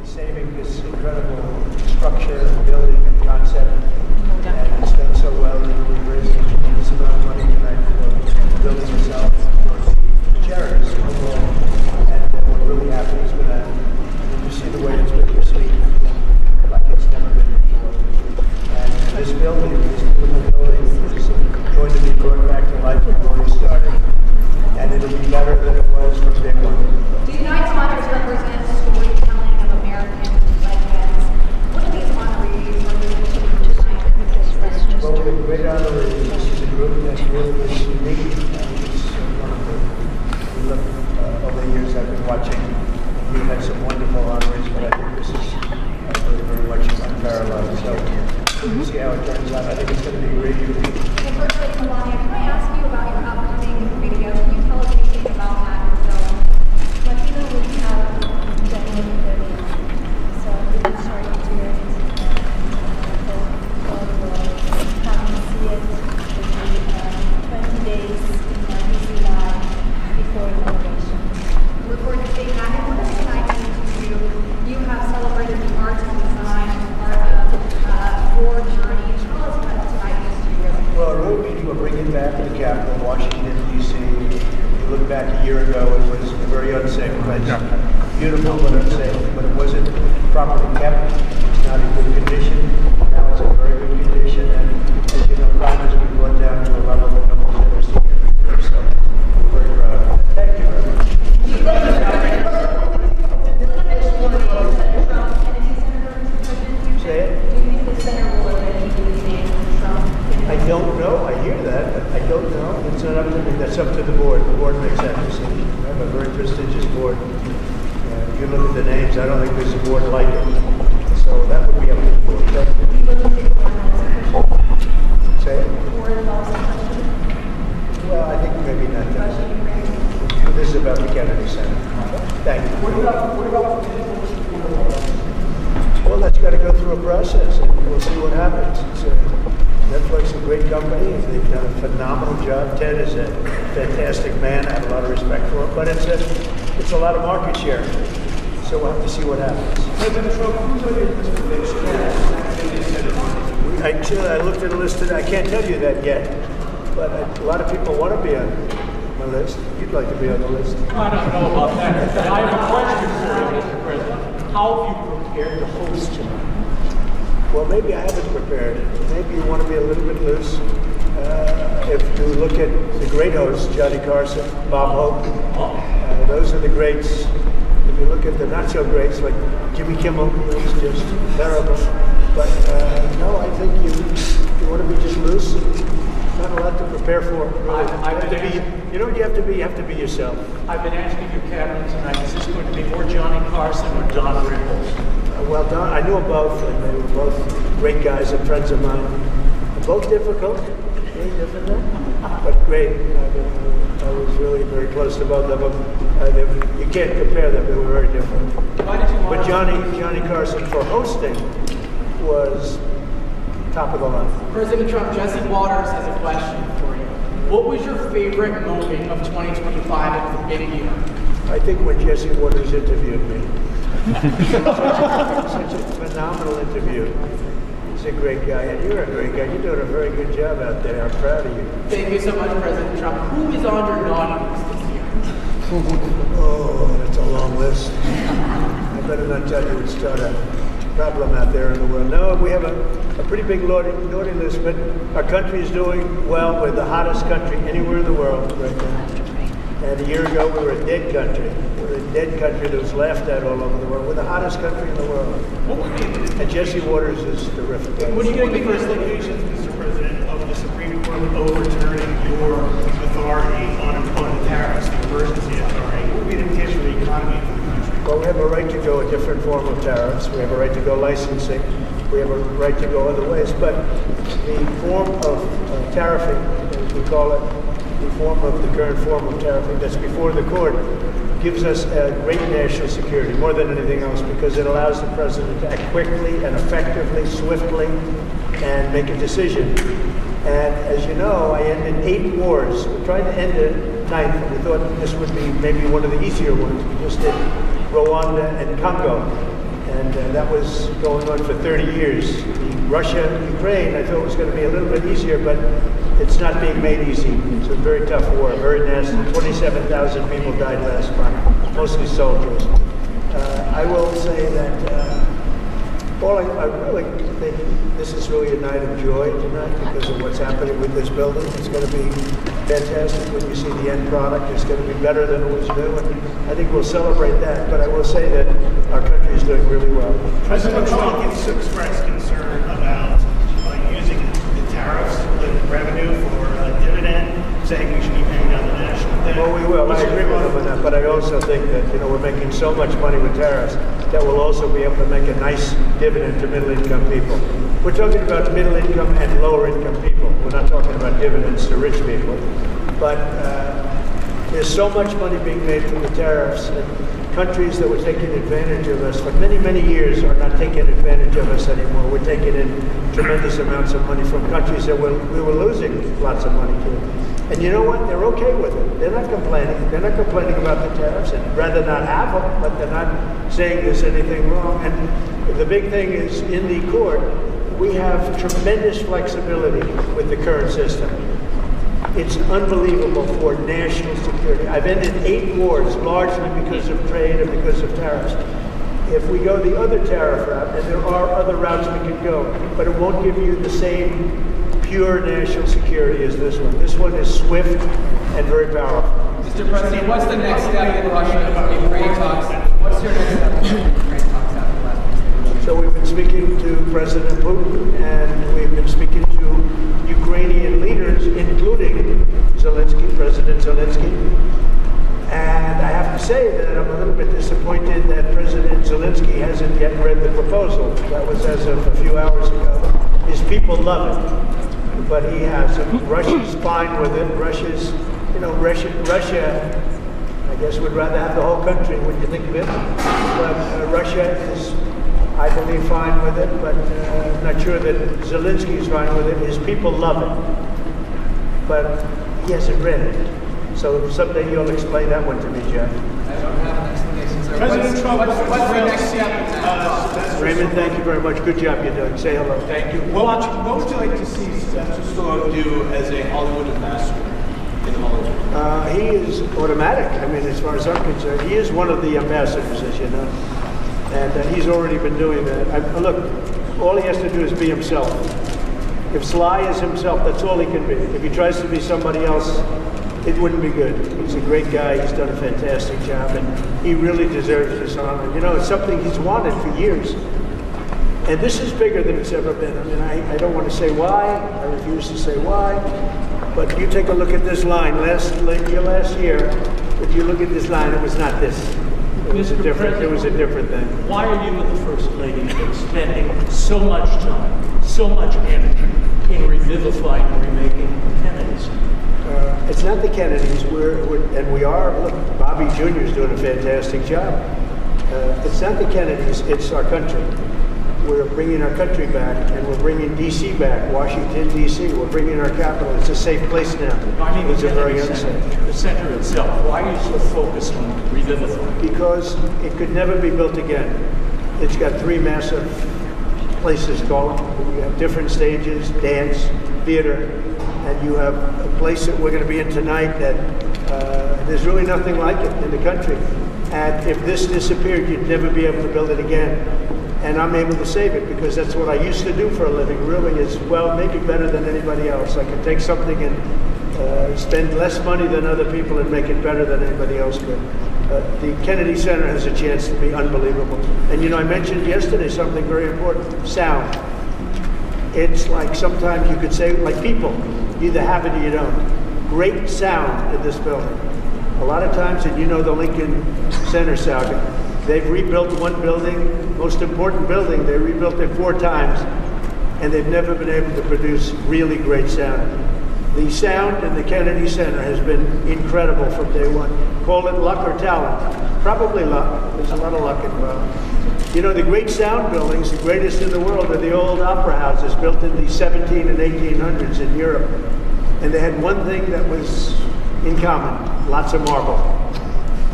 saving this incredible structure and building and concept. And it's done so well that we've raised a tremendous amount of money tonight for the building itself, for the charities overall. And we're really happy it's been and you see the way it's been received, like it's never been before. And this building, this beautiful building, is going to be brought back to life before we started. And it'll be better than it was from day one. Do tonight's honors represent storytelling of American legends? What are these honorees representing tonight? Well, the great honorees, this is a group that really is unique. It's one of the, over the years I've been watching, we've had some wonderful honorees, but I think this is very, very much unparalleled. So we'll see how it turns out. I think it's going to be a great group. Well, firstly, Melania, can I ask you about your upcoming video? Can you tell us anything about that film? Latina will have January 30th, so we will start to do it. All the world. Come and see it. It will be 20 days in DC Live before inauguration. Look forward to seeing that. And what does tonight mean to you? You have celebrated the arts and design as part of your journey. Tell us what tonight means to you. Well, it really means we're bringing back the capital, Washington, D.C. You look back a year ago, it was a very unsafe place. Beautiful, but unsafe. But it wasn't properly kept. It's not in good condition. Now it's in very good condition. And as you know, crime has been brought down to a level that no one's ever seen before. So we're very proud of that. Thank you very much. Say it. Do you think the center will eventually be named Trump? I don't know. I hear that, but I don't know. It's not up to me. That's up to the board. The board makes that decision. I have a very prestigious board. If you look at the names, I don't think there's a board like it. So that would be up to the board. Do you believe it will Say it. or involves a question? Well, I think maybe not that. This is about the Kennedy Center. Thank you. What about Well, that's got to go through a process, and we'll see what happens. Netflix is a great company. They've done a phenomenal job. Ted is a fantastic man. I have a lot of respect for him, but it's a lot of market share. So we'll have to see what happens. President Trump, who's on your list for next year? I looked at a list today. I can't tell you that yet, but a lot of people want to be on my list. You'd like to be on the list. I don't know about that. I have a question for you, Mr. President. How have you prepared to host tonight? Well, maybe I haven't prepared. Maybe you want to be a little bit loose. If you look at the great hosts, Johnny Carson, Bob Hope, those are the greats. If you look at the not so greats, like Jimmy Kimmel, who's just terrible. But no, I think you want to be just loose. Not a lot to prepare for. Really. You know what you have to be? You have to be yourself. I've been asking your cabinet tonight, is this going to be more Johnny Carson or Don Rickles? Well, Don, I knew them both, and they were both great guys and friends of mine. Both difficult, very difficult, but great. I was really very close to both of them. You can't compare them; they were very different. Why did you want But Johnny Carson for hosting was top of the line. President Trump, Jesse Waters has a question for you. What was your favorite moment of 2025 at the big year? I think when Jesse Waters interviewed me. Such a phenomenal interview. He's a great guy, and you're a great guy. You're doing a very good job out there. I'm proud of you. Thank you so much, President Trump. Who is on your naughty list this year? Oh, that's a long list. I better not tell you. It's not a problem out there in the world. No, we have a pretty big naughty list, but our country is doing well. We're the hottest country anywhere in the world right now. And a year ago, we were a dead country. We're a dead country that was laughed at all over the world. We're the hottest country in the world. And Jesse Waters is terrific. What are you going to be first implications, Mr. President, of the Supreme Court overturning your authority on the tariffs, the emergency authority? What would be the implication for the economy and for the country? Well, we have a right to go a different form of tariffs. We have a right to go licensing. We have a right to go other ways. But the form of tariffing, as we call it, the form of the current form of tariffing that's before the court, gives us a great national security, more than anything else, because it allows the president to act quickly and effectively, swiftly, and make a decision. And as you know, I ended 8 wars. We tried to end a 9th, and we thought this would be maybe one of the easier ones. We just did Rwanda and Congo. And that was going on for 30 years. The Russia-Ukraine, I thought was going to be a little bit easier, but it's not being made easy. It's a very tough war, very nasty. 27,000 people died last month, mostly soldiers. I will say that I really think this is really a night of joy tonight because of what's happening with this building. It's going to be fantastic when you see the end product. It's going to be better than it was new, and I think we'll celebrate that. But I will say that our country is doing really well. President Trump has expressed concern about using the tariffs, the revenue for dividend, saying we should be paying down the national debt. Well, we will. I agree with him on that, but I also think that we're making so much money with tariffs that we'll also be able to make a nice dividend to middle-income people. We're talking about middle-income and lower-income people. We're not talking about dividends to rich people. But there's so much money being made from the tariffs, and countries that were taking advantage of us for many, many years are not taking advantage of us anymore. We're taking in tremendous amounts of money from countries that we were losing lots of money to. And you know what? They're okay with it. They're not complaining. They're not complaining about the tariffs, and rather not have them, but they're not saying there's anything wrong. And the big thing is, in the court, we have tremendous flexibility with the current system. It's unbelievable for national security. I've ended 8 wars, largely because of trade and because of tariffs. If we go the other tariff route, and there are other routes we could go, but it won't give you the same pure national security as this one. This one is swift and very powerful. Mr. President, what's the next step in Russia-Ukraine talks? What's your next step in Ukraine talks after last week's? So we've been speaking to President Putin, and we've been speaking to Ukrainian leaders, including President Zelensky. And I have to say that I'm a little bit disappointed that President Zelensky hasn't yet read the proposal. That was as of a few hours ago. His people love it, but he hasn't. Russia's fine with it. Russia, I guess, would rather have the whole country, wouldn't you think of it? But Russia is, I believe, fine with it, but I'm not sure that Zelensky is fine with it. His people love it, but he hasn't read it. So someday you'll explain that one to me, Jeff. I don't have an explanation, sir. President Trump, what's the next step? Raymond, thank you very much. Good job you're doing. Say hello. Thank you. What would you like to see Spencer Stallone do as a Hollywood ambassador in Hollywood? He is automatic. I mean, as far as I'm concerned, he is one of the ambassadors, as you know. And he's already been doing that. Look, all he has to do is be himself. If Sly is himself, that's all he can be. If he tries to be somebody else, it wouldn't be good. He's a great guy. He's done a fantastic job, and he really deserves this honor. You know, it's something he's wanted for years. And this is bigger than it's ever been. I mean, I don't want to say why. I refuse to say why. But you take a look at this line. Last year, if you look at this line, it was not this. It was a different thing. Why are you and the First Lady spending so much time, so much energy in revivifying and remaking the Kennedys? It's not the Kennedys. We are. Look, Bobby Jr. is doing a fantastic job. It's not the Kennedys. It's our country. We're bringing our country back, and we're bringing D.C. back, Washington, D.C. We're bringing our capital. It's a safe place now. I mean, it's a very unsafe. The center itself. Why are you so focused on revivifying? Because it could never be built again. It's got 3 massive places going. You have different stages, dance, theater, and you have a place that we're going to be in tonight that there's really nothing like it in the country. And if this disappeared, you'd never be able to build it again. And I'm able to save it because that's what I used to do for a living, really, is, well, maybe better than anybody else. I can take something and spend less money than other people and make it better than anybody else could. The Kennedy Center has a chance to be unbelievable. And, you know, I mentioned yesterday something very important, sound. It's like sometimes you could say, like people, you either have it or you don't. Great sound in this building. A lot of times, and you know the Lincoln Center saga, they've rebuilt one building, most important building, they rebuilt it 4 times, and they've never been able to produce really great sound. The sound in the Kennedy Center has been incredible from day one. Call it luck or talent. Probably luck. There's a lot of luck involved. You know, the great sound buildings, the greatest in the world, are the old opera houses built in the 17 and 1800s in Europe. And they had one thing that was in common, lots of marble.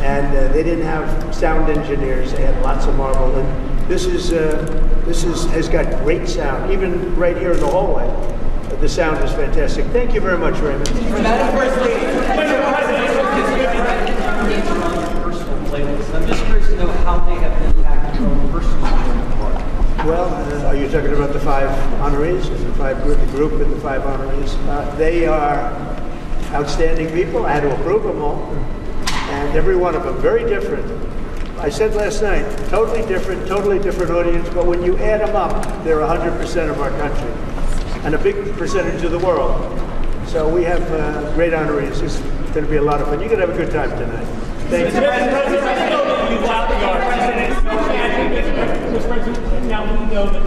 And they didn't have sound engineers, they had lots of marble. And This has got great sound. Even right here in the hallway, the sound is fantastic. Thank you very much, Raymond. Madam First Lady. I'm just curious to know how they have impacted your own personal part. Well, are you talking about the 5 honorees, the group and the 5 honorees? They are outstanding people. I had to approve them all, and every one of them very different. I said last night, totally different audience. But when you add them up, they're 100% of our country, and a big percentage of the world. So we have great honorees. It's going to be a lot of fun. You're going to have a good time tonight. Thank you. Mr. President, now we know that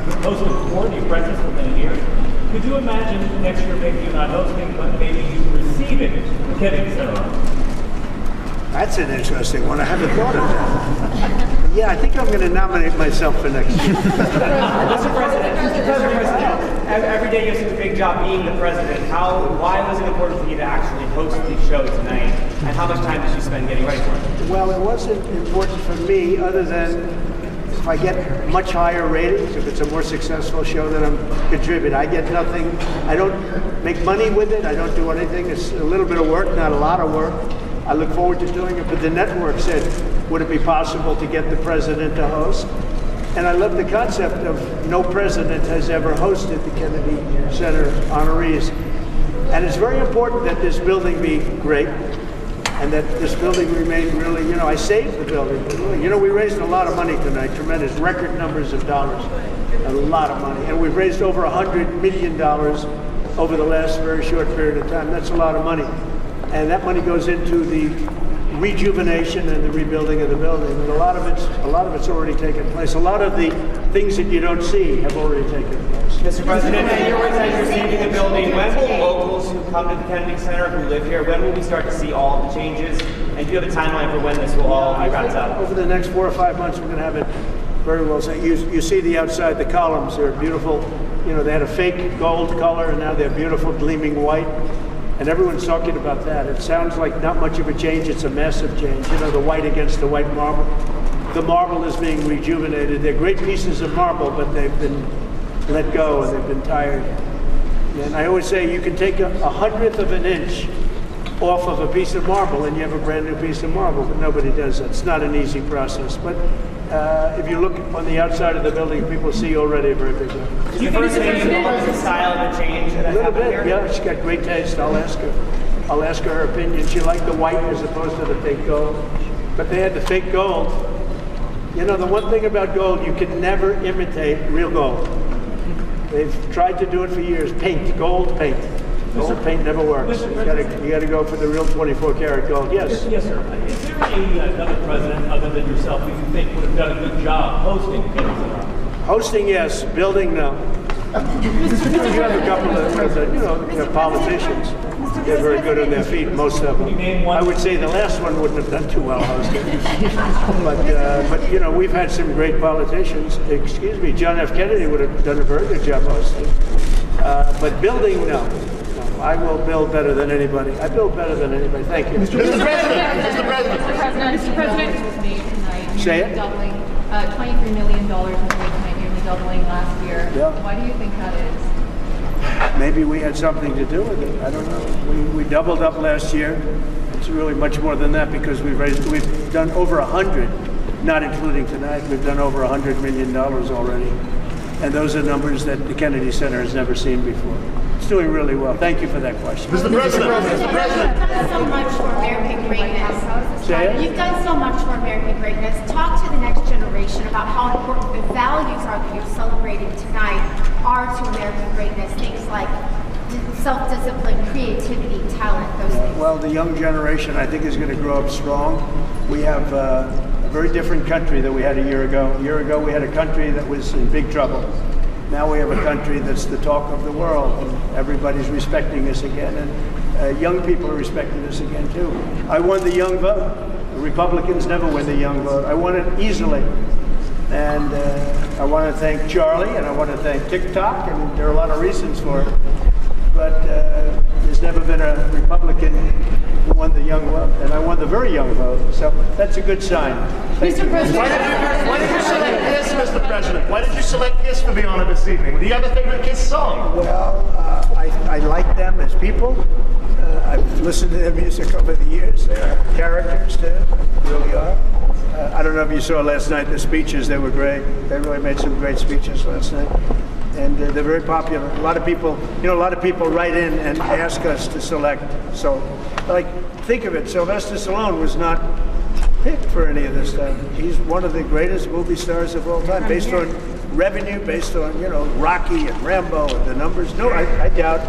you've hosted before, you've breakfast for many years. Could you imagine next year maybe you're not hosting, but maybe you receiving the Kennedy Center? That's an interesting one. I haven't thought of that. Yeah, I think I'm going to nominate myself for next year. Mr. President, every day you have such a big job being the president. Why was it important for you to actually host the show tonight? And how much time did you spend getting ready for it? Well, it wasn't important for me other than if I get much higher ratings, if it's a more successful show, then I'm contributing. I get nothing. I don't make money with it. I don't do anything. It's a little bit of work, not a lot of work. I look forward to doing it, but the network said, would it be possible to get the president to host? And I love the concept of no president has ever hosted the Kennedy Center honorees. And it's very important that this building be great and that this building remain really, I saved the building. Really. We raised a lot of money tonight, tremendous, record numbers of dollars, a lot of money. And we've raised over $100 million over the last very short period of time. That's a lot of money. And that money goes into the rejuvenation and the rebuilding of the building. And a lot of it's already taken place. A lot of the things that you don't see have already taken place. Mr. President, and you're receiving the building. When will locals who come to the Kennedy Center, who live here, when will we start to see all the changes? And do you have a timeline for when this will all be wrapped up? Over the next 4 or 5 months, we're going to have it very well set. You see the outside, the columns, they're beautiful. They had a fake gold color, and now they're beautiful, gleaming white. And everyone's talking about that. It sounds like not much of a change. It's a massive change. The white against the white marble. The marble is being rejuvenated. They're great pieces of marble, but they've been let go and they've been tired. And I always say you can take a 100th of an inch off of a piece of marble and you have a brand new piece of marble, but nobody does that. It's not an easy process. But if you look on the outside of the building, people see already a very big difference. Do you think the style of the change A little bit, yeah. She's got great taste. I'll ask her her opinion. She liked the white as opposed to the fake gold. But they had the fake gold. The one thing about gold, you can never imitate real gold. They've tried to do it for years. Gold paint. Gold paint never works. You got to go for the real 24-karat gold. Yes. Yes, sir. Is there another president other than yourself who you think would have done a good job hosting Kennedy Center? Hosting, yes. Building, no. You have a couple of politicians. They're very good on their feet, most of them. I would say the last one wouldn't have done too well hosting. But we've had some great politicians. Excuse me, John F. Kennedy would have done a very good job hosting. But building, no. I will build better than anybody. I build better than anybody. Thank you. Mr. President, was made tonight. Say it. Doubling, $23 million was made tonight, nearly doubling last year. Yeah. Why do you think that is? Maybe we had something to do with it. I don't know. We doubled up last year. It's really much more than that because we've done over 100, not including tonight. We've done over $100 million already. And those are numbers that the Kennedy Center has never seen before. It's doing really well. Thank you for that question. Mr. President. You've done so much for American greatness. Say it? You've done so much for American greatness. Talk to the next generation about how important the values are that you're celebrating tonight are to American greatness. Things like self-discipline, creativity, talent, those things. Well, the young generation, I think, is going to grow up strong. We have a very different country than we had a year ago. A year ago, we had a country that was in big trouble. Now we have a country that's the talk of the world, and everybody's respecting us again, and young people are respecting us again, too. I won the young vote. The Republicans never win the young vote. I won it easily. And I want to thank Charlie, and I want to thank TikTok, and there are a lot of reasons for it. But there's never been a Republican who won the young vote, and I won the very young vote. So that's a good sign. Thank you. Mr. President. Why did you select Mr. President. Why did you select Kiss for the honor this evening? Do you have a favorite Kiss song? Well, I like them as people. I've listened to their music over the years. They're characters, too. They really are. I don't know if you saw last night the speeches. They were great. They really made some great speeches last night. And they're very popular. A lot of people write in and ask us to select. So, think of it. Sylvester Stallone was not picked for any of this stuff. He's one of the greatest movie stars of all time, based on revenue, based on, Rocky and Rambo and the numbers. No, I doubt.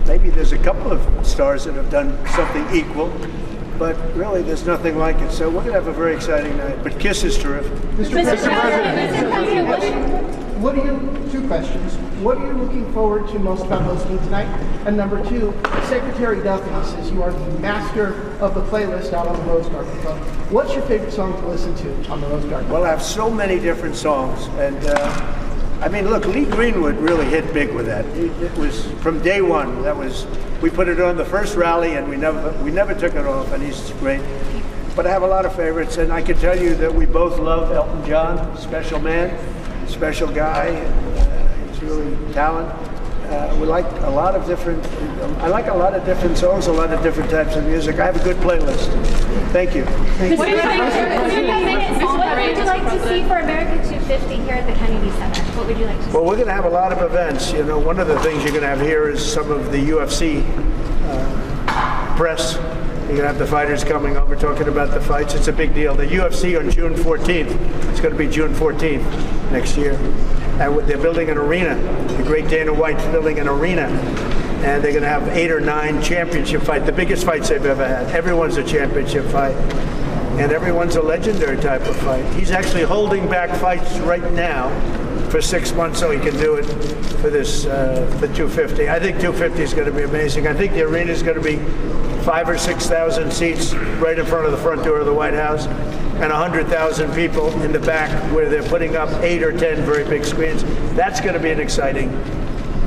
Maybe there's a couple of stars that have done something equal, but really there's nothing like it. So we're going to have a very exciting night. But Kiss is terrific. Mr. President, two questions. What are you looking forward to most about hosting tonight? And number two, Secretary Duffy says you are the master of the playlist out on the Rose Garden Club. What's your favorite song to listen to on the Rose Garden Club? Well, I have so many different songs. And look, Lee Greenwood really hit big with that. It was from day one. We put it on the first rally, and we never took it off. And he's great. But I have a lot of favorites, and I can tell you that we both love Elton John, special man, special guy. He's really talented. We like a lot of different. I like a lot of different songs, a lot of different types of music. I have a good playlist. Thank you. What would you like to see for America 250 here at the Kennedy Center? What would you like to see? Well, we're going to have a lot of events. One of the things you're going to have here is some of the UFC press. You're going to have the fighters coming over talking about the fights. It's a big deal. The UFC on June 14th. It's going to be June 14th next year. And they're building an arena. The great Dana White's building an arena. And they're going to have 8 or 9 championship fights, the biggest fights they've ever had. Everyone's a championship fight. And everyone's a legendary type of fight. He's actually holding back fights right now for 6 months so he can do it for this, for 250. I think 250 is going to be amazing. I think the arena is going to be 5,000 or 6,000 seats right in front of the front door of the White House, and 100,000 people in the back where they're putting up 8 or 10 very big screens. That's going to be an exciting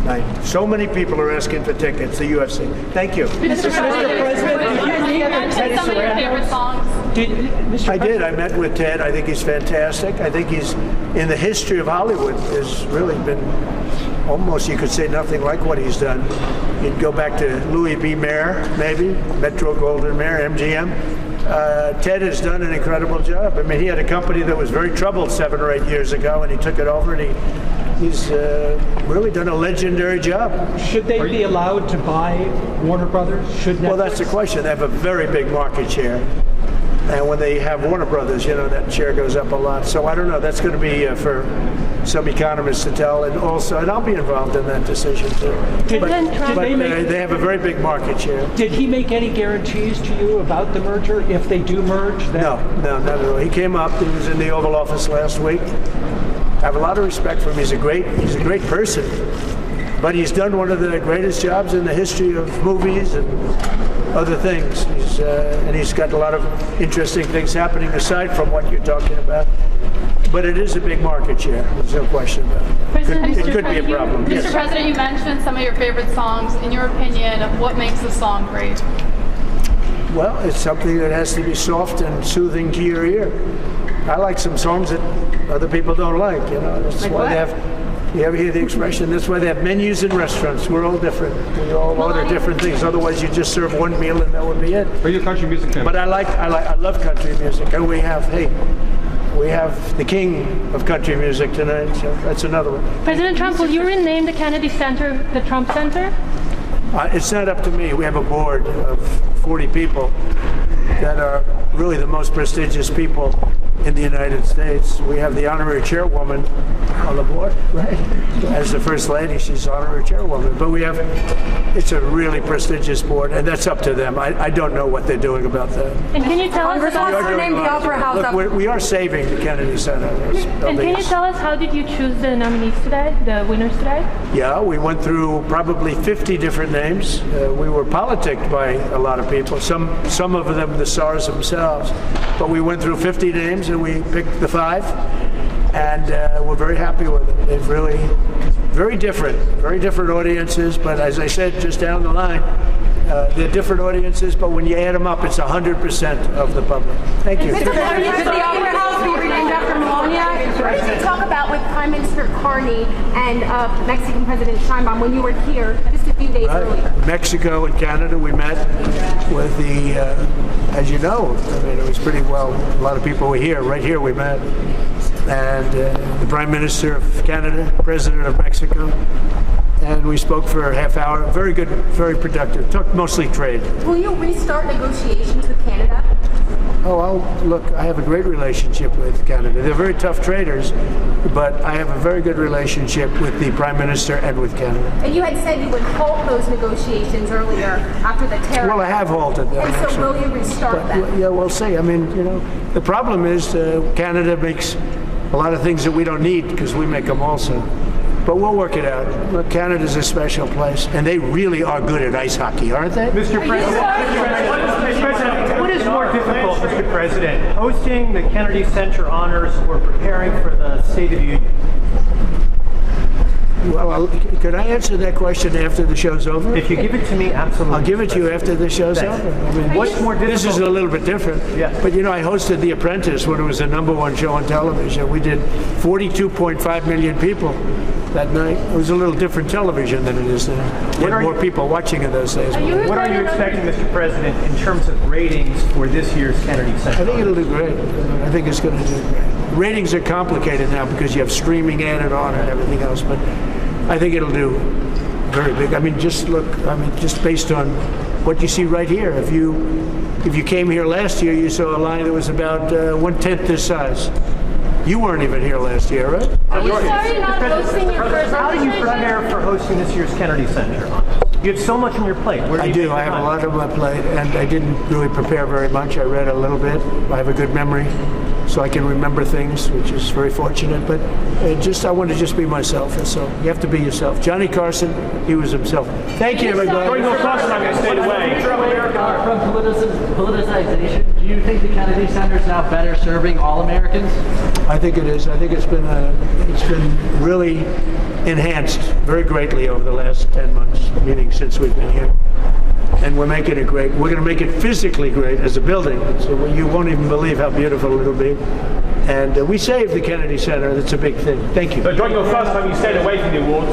night. So many people are asking for tickets, the UFC. Thank you. Mr. President, did you mention some of your favorite songs? I did. I met with Ted. I think he's fantastic. I think he's, in the history of Hollywood, has really been almost, you could say, nothing like what he's done. You'd go back to Louis B. Mayer, maybe, Metro-Goldwyn-Mayer, MGM. Ted has done an incredible job. I mean, he had a company that was very troubled 7 or 8 years ago, and he took it over, and he's really done a legendary job. Should they be allowed to buy Warner Brothers? Well, that's the question. They have a very big market share. And when they have Warner Brothers, that share goes up a lot. So I don't know. That's going to be for some economists to tell. And I'll be involved in that decision too. They have a very big market share. Did he make any guarantees to you about the merger if they do merge? No, not at all. He came up. He was in the Oval Office last week. I have a lot of respect for him. He's a great person. But he's done one of the greatest jobs in the history of movies and other things. He's got a lot of interesting things happening aside from what you're talking about. But it is a big market share. There's no question about it. It could be a problem. Mr. President, you mentioned some of your favorite songs. In your opinion, what makes a song great? Well, it's something that has to be soft and soothing to your ear. I like some songs that other people don't like. That's why they have. You ever hear the expression? That's why they have menus in restaurants. We're all different. We all order different things. Otherwise, you just serve one meal and that would be it. Are you a country music fan? But I love country music, and we have the king of country music tonight. So that's another one. President Trump, will you rename the Kennedy Center the Trump Center? It's not up to me. We have a board of 40 people that are really the most prestigious people in the United States. We have the honorary chairwoman on the board, right? As the First Lady, she's honorary chairwoman. But it's a really prestigious board, and that's up to them. I don't know what they're doing about that. And can you tell us how we are saving the Kennedy Center. And can you tell us how did you choose the nominees today, the winners today? Yeah, we went through probably 50 different names. We were politicked by a lot of people, some of them the stars themselves. But we went through 50 names and we picked the 5, and we're very happy with it. They've really very different audiences, but as I said just down the line, they're different audiences, but when you add them up, it's 100% of the public. Thank you. Could the Opera House be renamed after Melania? Talk about journey and Mexican President Sheinbaum when you were here just a few days earlier. Mexico and Canada, we met with the, as you know, I mean, it was pretty well, a lot of people were here. Right here we met. And the Prime Minister of Canada, President of Mexico, and we spoke for a half hour. Very good, very productive. Talked mostly trade. Will you restart negotiations with Canada? Look, I have a great relationship with Canada. They're very tough traders, but I have a very good relationship with the Prime Minister and with Canada. And you had said you would halt those negotiations earlier after the terror. Well, I have halted them. And so will you restart them? Yeah, we'll see. I mean, you know, the problem is Canada makes a lot of things that we don't need because we make them also. But we'll work it out. Look, Canada's a special place, and they really are good at ice hockey, aren't they? Mr. President, what is more difficult, Mr. President, hosting the Kennedy Center honors or preparing for the State of the Union? Well, could I answer that question after the show's over? If you give it to me, absolutely. I'll give it to you after the show's over. I mean, what's more difficult? This is a little bit different. Yes. But you know, I hosted The Apprentice when it was the #1 show on television. We did 42.5 million people that night. It was a little different television than it is now. There were more people watching in those days. What are you expecting, Mr. President, in terms of ratings for this year's Kennedy Center? I think it'll do great. I think it's going to do great. Ratings are complicated now because you have streaming added on and everything else, but I think it'll do very big. I mean, just look, I mean, just based on what you see right here. If you came here last year, you saw a line that was about 1/10 this size. You weren't even here last year, right? Are you sorry not hosting your first How do you prepare for hosting this year's Kennedy Center? You have so much on your plate. Where do you I do. I have a lot on my plate, and I didn't really prepare very much. I read a little bit. I have a good memory, so I can remember things, which is very fortunate. But I want to just be myself, and so you have to be yourself. Johnny Carson, he was himself. Thank you, everybody. During those talks, I'm going to stay away. From politicization, do you think the Kennedy Center is now better serving all Americans? I think it is. I think it's been really enhanced very greatly over the last 10 months, meaning since we've been here. And we're making it great. We're going to make it physically great as a building. So you won't even believe how beautiful it'll be. And we saved the Kennedy Center. That's a big thing. Thank you. So during your first time, you stayed away from the awards.